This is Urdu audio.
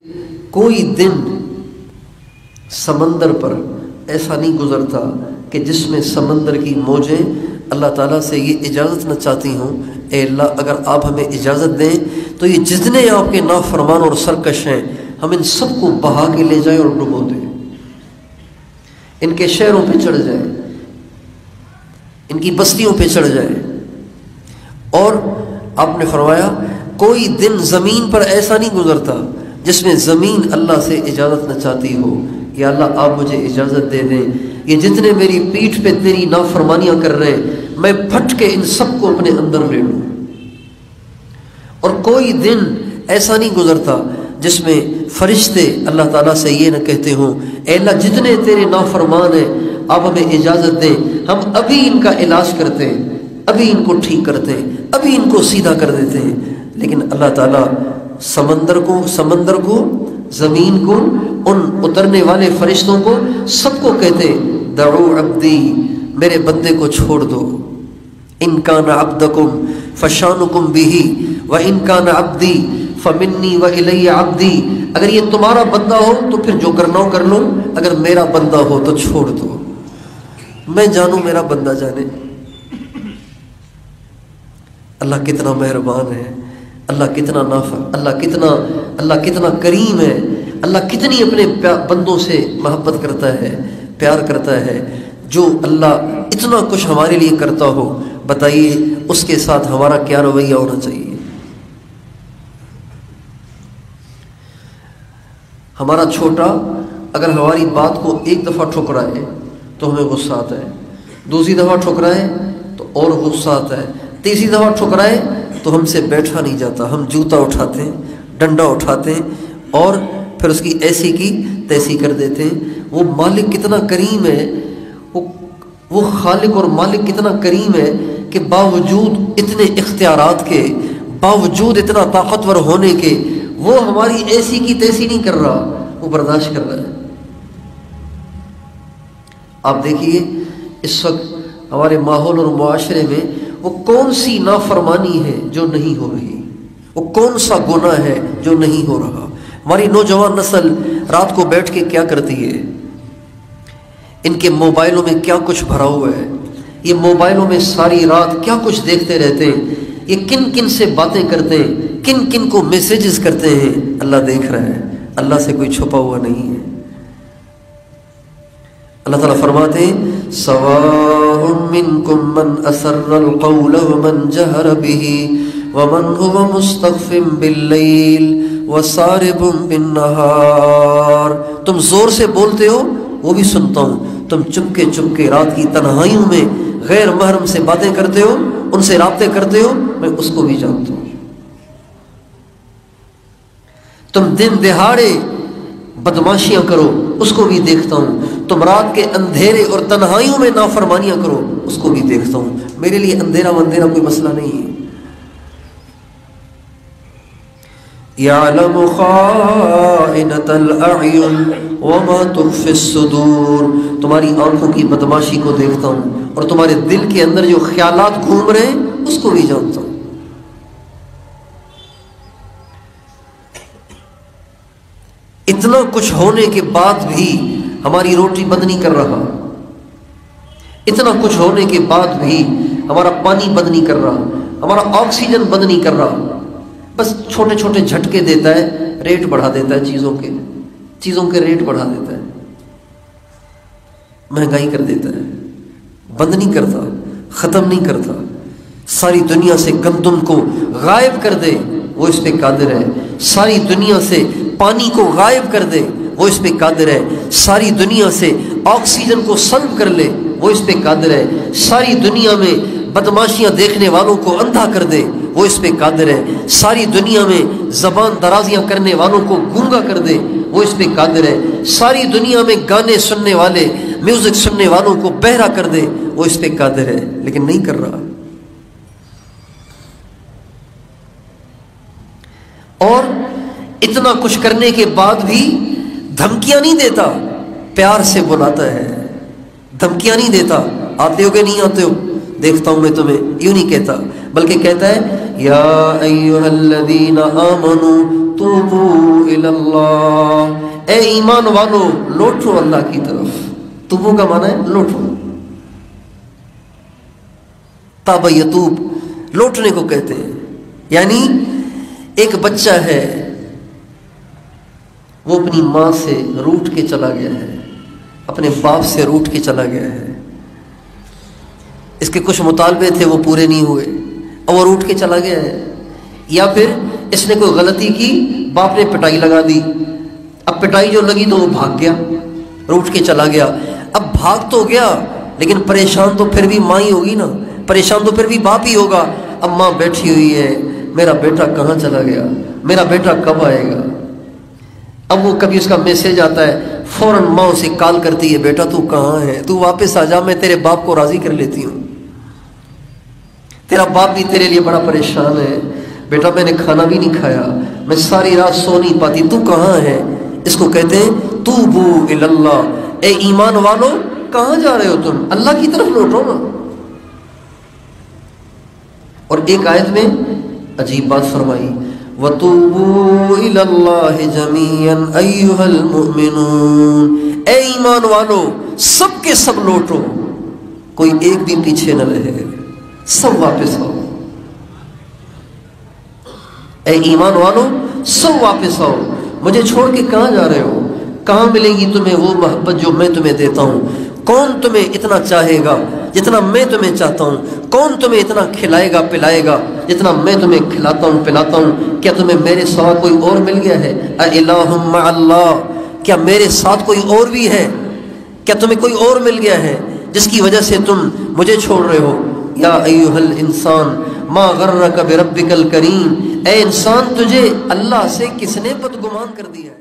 کوئی دن سمندر پر ایسا نہیں گزرتا کہ جس میں سمندر کی موجیں اللہ تعالیٰ سے یہ اجازت نہ چاہتی ہوں، اے اللہ اگر آپ ہمیں اجازت دیں تو یہ جتنے آپ کے نافرمان اور سرکش ہیں ہم ان سب کو بہا کے لے جائیں اور ڈبو دیں، ان کے شہروں پہ چڑھ جائیں، ان کی بستیوں پہ چڑھ جائیں۔ اور آپ نے فرمایا کوئی دن زمین پر ایسا نہیں گزرتا جس میں زمین اللہ سے اجازت نہ چاہتی ہو، یا اللہ آپ مجھے اجازت دے دیں، یہ جتنے میری پیٹھ پہ تیری نافرمانیاں کر رہے ہیں میں پھٹ کے ان سب کو اپنے اندر لے لوں۔ اور کوئی دن ایسا نہیں گزرتا جس میں فرشتے اللہ تعالیٰ سے یہ نہ کہتے ہوں، اے اللہ جتنے تیرے نافرمان ہیں آپ ہمیں اجازت دیں، ہم ابھی ان کا علاج کرتے ہیں، ابھی ان کو ٹھیک کرتے ہیں، ابھی ان کو سیدھا کر دیتے ہیں۔ لیکن اللہ تعالیٰ سمندر کو زمین کو ان اترنے والے فرشتوں کو سب کو کہتے دعو عبدی، میرے بندے کو چھوڑ دو، ان کان عبدکم فشانکم بہ وان کان عبدی فمنی والی عبدی، اگر یہ تمہارا بندہ ہو تو پھر جو کرنا ہو کر لو، اگر میرا بندہ ہو تو چھوڑ دو، میں جانوں میرا بندہ جانے۔ اللہ کتنا مہربان ہے، اللہ کتنا اللہ کتنا کریم ہے، اللہ کتنی اپنے بندوں سے محبت کرتا ہے، پیار کرتا ہے۔ جو اللہ اتنا کچھ ہمارے لیے کرتا ہو، بتائیے اس کے ساتھ ہمارا کیا رویہ ہونا چاہیے؟ ہمارا چھوٹا اگر ہماری بات کو ایک دفعہ ٹھکرائے تو ہمیں غصہ آتا ہے، دوسری دفعہ ٹھکرائے تو اور غصہ آتا ہے، تیسری دفعہ ٹھکرائے تو ہم سے بیٹھا نہیں جاتا، ہم جوتا اٹھاتے ہیں، ڈنڈا اٹھاتے ہیں اور پھر اس کی ایسی کی تیسی کر دیتے ہیں۔ وہ مالک کتنا کریم ہے، وہ خالق اور مالک کتنا کریم ہے کہ باوجود اتنے اختیارات کے، باوجود اتنا طاقتور ہونے کے، وہ ہماری ایسی کی تیسی نہیں کر رہا، وہ برداشت کر رہا ہے۔ آپ دیکھیے اس وقت ہمارے ماحول اور معاشرے میں وہ کون سی نافرمانی ہے جو نہیں ہو رہی، وہ کون سا گناہ ہے جو نہیں ہو رہا۔ ہماری نوجوان نسل رات کو بیٹھ کے کیا کرتی ہے؟ ان کے موبائلوں میں کیا کچھ بھرا ہوا ہے، یہ موبائلوں میں ساری رات کیا کچھ دیکھتے رہتے ہیں، یہ کن کن سے باتیں کرتے ہیں، کن کن کو میسیجز کرتے ہیں، اللہ دیکھ رہا ہے، اللہ سے کوئی چھپا ہوا نہیں ہے۔ اللہ تعالیٰ فرماتے ہیں سواء منکم من اسر القول ومن جہر بہ ومن هو مستخف باللیل وسارب بالنہار، تم زور سے بولتے ہو وہ بھی سنتا ہوں، تم چپکے رات کی تنہائیوں میں غیر محرم سے باتیں کرتے ہو، ان سے رابطے کرتے ہو، میں اس کو بھی جانتا ہوں۔ تم دن دہاڑے بدماشیاں کرو، اس کو بھی دیکھتا ہوں، تم رات کے اندھیرے اور تنہائیوں میں نافرمانیاں کرو، اس کو بھی دیکھتا ہوں۔ میرے لیے اندھیرا کوئی مسئلہ نہیں ہے۔ یعلم خائنۃ الاعین وما تخفی الصدور، تمہاری آنکھوں کی بدماشی کو دیکھتا ہوں اور تمہارے دل کے اندر جو خیالات گھوم رہے ہیں اس کو بھی جانتا ہوں۔ اتنا کچھ ہونے کے بعد بھی ہماری روٹی بند نہیں کر رہا، اتنا کچھ ہونے کے بعد بھی ہمارا پانی بند نہیں کر رہا، ہمارا آکسیجن بند نہیں کر رہا، بس چھوٹے چھوٹے جھٹکے دیتا ہے، ریٹ بڑھا دیتا ہے، چیزوں کے ریٹ بڑھا دیتا ہے، مہنگائی کر دیتا ہے، بند نہیں کرتا، ختم نہیں کرتا۔ ساری دنیا سے گندم کو غائب کر دے وہ اس پہ قادر ہے، ساری دنیا سے پانی کو غائب کر دے وہ اس پہ قادر ہے، ساری دنیا سے آکسیجن کو سلب کر لے وہ اس پہ قادر ہے، ساری دنیا میں بدماشیاں دیکھنے والوں کو اندھا کر دے وہ اس پہ قادر ہے، ساری دنیا میں زبان درازیاں کرنے والوں کو گونگا کر دے وہ اس پہ قادر ہے، ساری دنیا میں گانے سننے والے، میوزک سننے والوں کو بہرا کر دے وہ اس پہ قادر ہے، لیکن نہیں کر رہا۔ اور اتنا کچھ کرنے کے بعد بھی دھمکیاں نہیں دیتا، پیار سے بلاتا ہے، دھمکیاں نہیں دیتا، آتے ہو کہ نہیں آتے ہو، دیکھتا ہوں میں تمہیں، یوں نہیں کہتا، بلکہ کہتا ہے یا ایھا الذین آمنوا توبوا الی اللہ، اے ایمان والو لوٹو اللہ کی طرف۔ توبو کا معنی ہے لوٹو، تاب یتوب لوٹنے کو کہتے ہیں۔ یعنی ایک بچہ ہے، وہ اپنی ماں سے روٹھ کے چلا گیا ہے، اپنے باپ سے روٹھ کے چلا گیا ہے، اس کے کچھ مطالبے تھے وہ پورے نہیں ہوئے اور وہ روٹھ کے چلا گیا ہے، یا پھر اس نے کوئی غلطی کی، باپ نے پٹائی لگا دی، اب پٹائی جو لگی تو وہ بھاگ گیا، روٹھ کے چلا گیا۔ اب بھاگ تو گیا لیکن پریشان تو پھر بھی ماں ہی ہوگی نا، پریشان تو پھر بھی باپ ہی ہوگا۔ اب ماں بیٹھی ہوئی ہے، میرا بیٹا کہاں چلا گیا، میرا بیٹا کب آئے گا؟ اب وہ کبھی اس کا میسج آتا ہے، فوراً ماں اسے کال کرتی ہے، بیٹا تو کہاں ہے، تو واپس آ جا، میں تیرے باپ کو راضی کر لیتی ہوں، تیرا باپ بھی تیرے لیے بڑا پریشان ہے، بیٹا میں نے کھانا بھی نہیں کھایا، میں ساری رات سو نہیں پاتی، تو کہاں ہے؟ اس کو کہتے ہیں توبو الی اللہ، اے ایمان والو کہاں جا رہے ہو تم، اللہ کی طرف لوٹو نا۔ اور ایک آیت میں عجیب بات فرمائی، وَتُوبُوا إِلَى اللَّهِ جَمِيعًا أَيُّهَا الْمُؤْمِنُونَ، اے ایمان والو سب کے سب لوٹو، کوئی ایک بھی پیچھے نہ رہے، سب واپس آؤ، اے ایمان والو سب واپس آؤ، مجھے چھوڑ کے کہاں جا رہے ہو؟ کہاں ملے گی تمہیں وہ محبت جو میں تمہیں دیتا ہوں؟ کون تمہیں اتنا چاہے گا جتنا میں تمہیں چاہتا ہوں؟ کون تمہیں اتنا کھلائے گا پلائے گا جتنا میں تمہیں کھلاتا ہوں پلاتا ہوں؟ کیا تمہیں میرے سوا کوئی اور مل گیا ہے؟ اَإِلَٰهٌ مَّعَ اللَّهِ، کیا میرے ساتھ کوئی اور بھی ہے؟ کیا تمہیں کوئی اور مل گیا ہے جس کی وجہ سے تم مجھے چھوڑ رہے ہو؟ یا ایھا الانسان ما غرک بربک الکریم، اے انسان تجھے اللہ سے کس نے بدگمان کر دیا ہے؟